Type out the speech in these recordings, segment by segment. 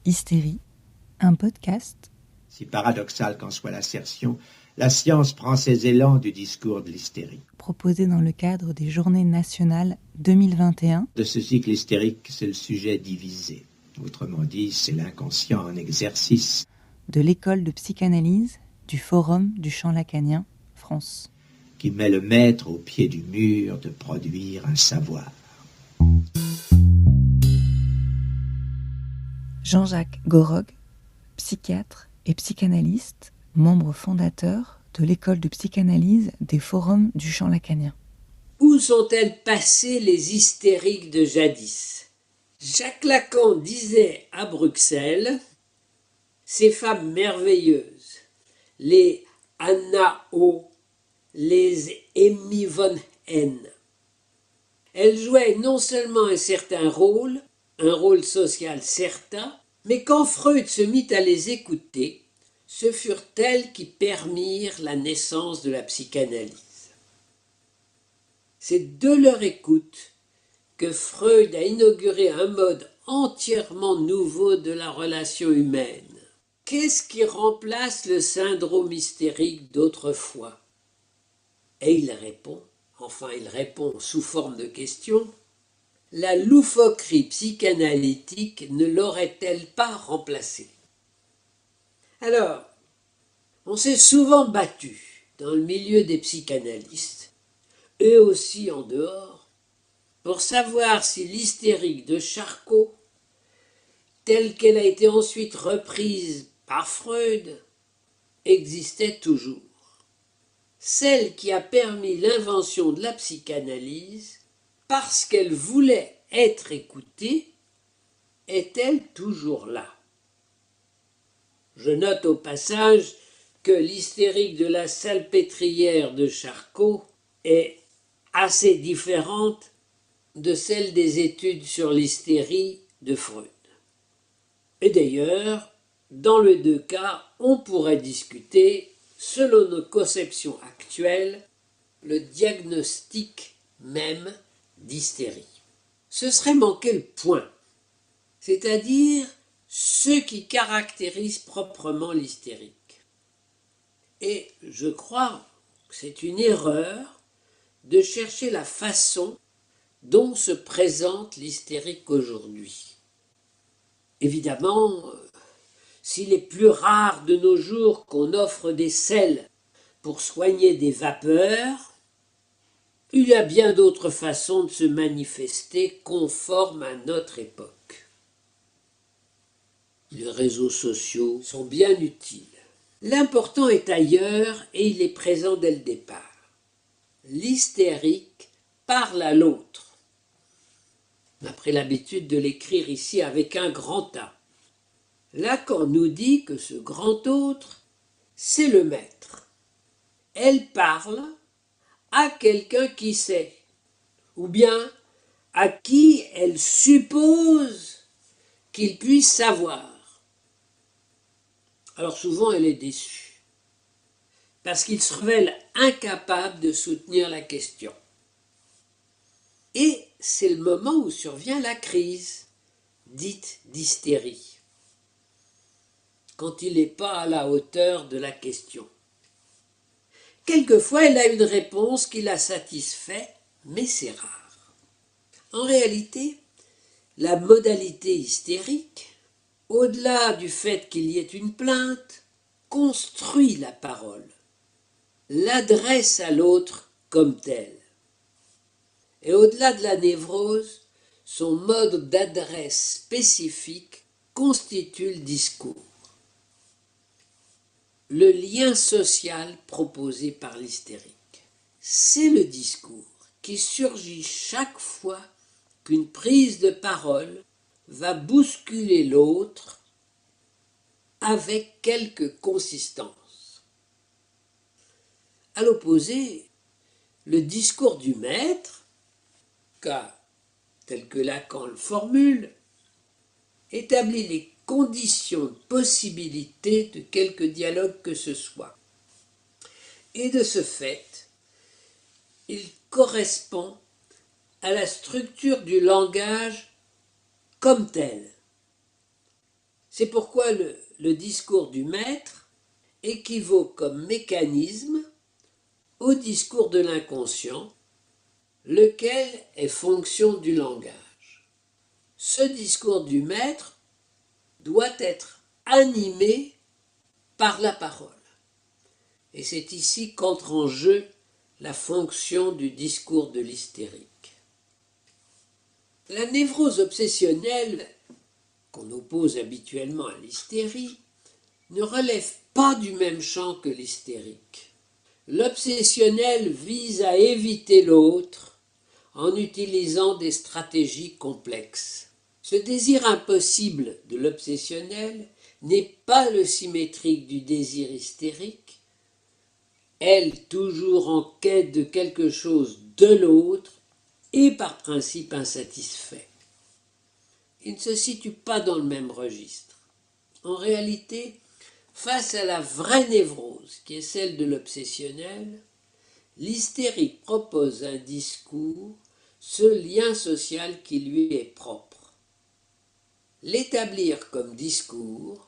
Hystérie, un podcast. Si paradoxale qu'en soit l'assertion, la science prend ses élans du discours de l'hystérie. Proposé dans le cadre des Journées nationales 2021. De ce cycle hystérique, c'est le sujet divisé. Autrement dit, c'est l'inconscient en exercice. De l'école de psychanalyse du Forum du champ lacanien, France. Qui met le maître au pied du mur de produire un savoir. Jean-Jacques Gorog, psychiatre et psychanalyste, membre fondateur de l'école de psychanalyse des Forums du champ lacanien. Où sont-elles passées les hystériques de jadis ? Jacques Lacan disait à Bruxelles, ces femmes merveilleuses, les Anna O, les Amy von N. Elles jouaient non seulement un certain rôle, un rôle social certain, mais quand Freud se mit à les écouter, ce furent elles qui permirent la naissance de la psychanalyse. C'est de leur écoute que Freud a inauguré un mode entièrement nouveau de la relation humaine. Qu'est-ce qui remplace le syndrome hystérique d'autrefois ? Et il répond sous forme de question, la loufoquerie psychanalytique ne l'aurait-elle pas remplacée ? Alors, on s'est souvent battu dans le milieu des psychanalystes, eux aussi en dehors, pour savoir si l'hystérique de Charcot, telle qu'elle a été ensuite reprise par Freud, existait toujours. Celle qui a permis l'invention de la psychanalyse, parce qu'elle voulait être écoutée, est-elle toujours là ? Je note au passage que l'hystérique de la Salpêtrière de Charcot est assez différente de celle des études sur l'hystérie de Freud. Et d'ailleurs, dans les deux cas, on pourrait discuter, selon nos conceptions actuelles, le diagnostic même d'hystérie. Ce serait manquer le point, c'est-à-dire ce qui caractérise proprement l'hystérique. Et je crois que c'est une erreur de chercher la façon dont se présente l'hystérique aujourd'hui. Évidemment, s'il est plus rare de nos jours qu'on offre des sels pour soigner des vapeurs, il y a bien d'autres façons de se manifester conformes à notre époque. Les réseaux sociaux sont bien utiles. L'important est ailleurs et il est présent dès le départ. L'hystérique parle à l'autre. On a pris l'habitude de l'écrire ici avec un grand A. Lacan nous dit que ce grand autre, c'est le maître. Elle parle à quelqu'un qui sait, ou bien à qui elle suppose qu'il puisse savoir. Alors souvent elle est déçue, parce qu'il se révèle incapable de soutenir la question. Et c'est le moment où survient la crise, dite d'hystérie, quand il n'est pas à la hauteur de la question. Quelquefois, elle a une réponse qui la satisfait, mais c'est rare. En réalité, la modalité hystérique, au-delà du fait qu'il y ait une plainte, construit la parole, l'adresse à l'autre comme telle. Et au-delà de la névrose, son mode d'adresse spécifique constitue le discours. Le lien social proposé par l'hystérique. C'est le discours qui surgit chaque fois qu'une prise de parole va bousculer l'autre avec quelque consistance. À l'opposé, le discours du maître, tel que Lacan le formule, établit les conditions de possibilité de quelque dialogue que ce soit. Et de ce fait, il correspond à la structure du langage comme telle. C'est pourquoi le discours du maître équivaut comme mécanisme au discours de l'inconscient, lequel est fonction du langage. Ce discours du maître doit être animé par la parole. Et c'est ici qu'entre en jeu la fonction du discours de l'hystérique. La névrose obsessionnelle, qu'on oppose habituellement à l'hystérie, ne relève pas du même champ que l'hystérique. L'obsessionnel vise à éviter l'autre en utilisant des stratégies complexes. Ce désir impossible de l'obsessionnel n'est pas le symétrique du désir hystérique, elle toujours en quête de quelque chose de l'autre et par principe insatisfait. Ils ne se situent pas dans le même registre. En réalité, face à la vraie névrose, qui est celle de l'obsessionnel, l'hystérique propose un discours, ce lien social qui lui est propre. L'établir comme discours,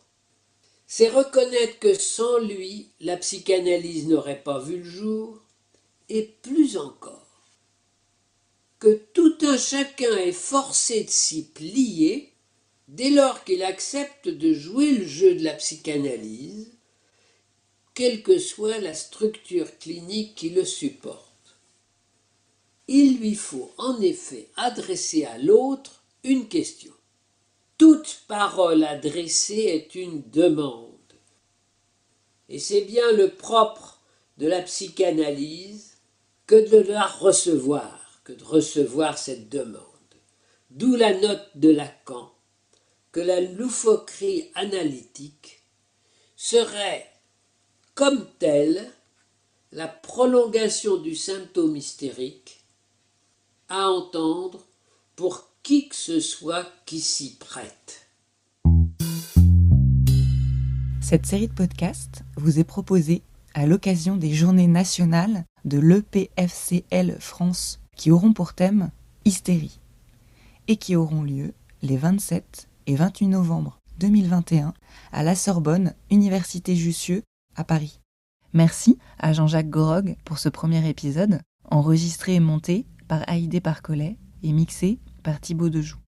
c'est reconnaître que sans lui, la psychanalyse n'aurait pas vu le jour, et plus encore, que tout un chacun est forcé de s'y plier dès lors qu'il accepte de jouer le jeu de la psychanalyse, quelle que soit la structure clinique qui le supporte. Il lui faut en effet adresser à l'autre une question. Toute parole adressée est une demande. Et c'est bien le propre de la psychanalyse que de la recevoir, que de recevoir cette demande. D'où la note de Lacan, que la loufoquerie analytique serait, comme telle, la prolongation du symptôme hystérique à entendre pour qui que ce soit qui s'y prête. Cette série de podcasts vous est proposée à l'occasion des Journées nationales de l'EPFCL France qui auront pour thème Hystérie et qui auront lieu les 27 et 28 novembre 2021 à la Sorbonne, Université Jussieu à Paris. Merci à Jean-Jacques Gorog pour ce premier épisode, enregistré et monté par Haïdé Parcollet et mixé par Thibaut Dejoux.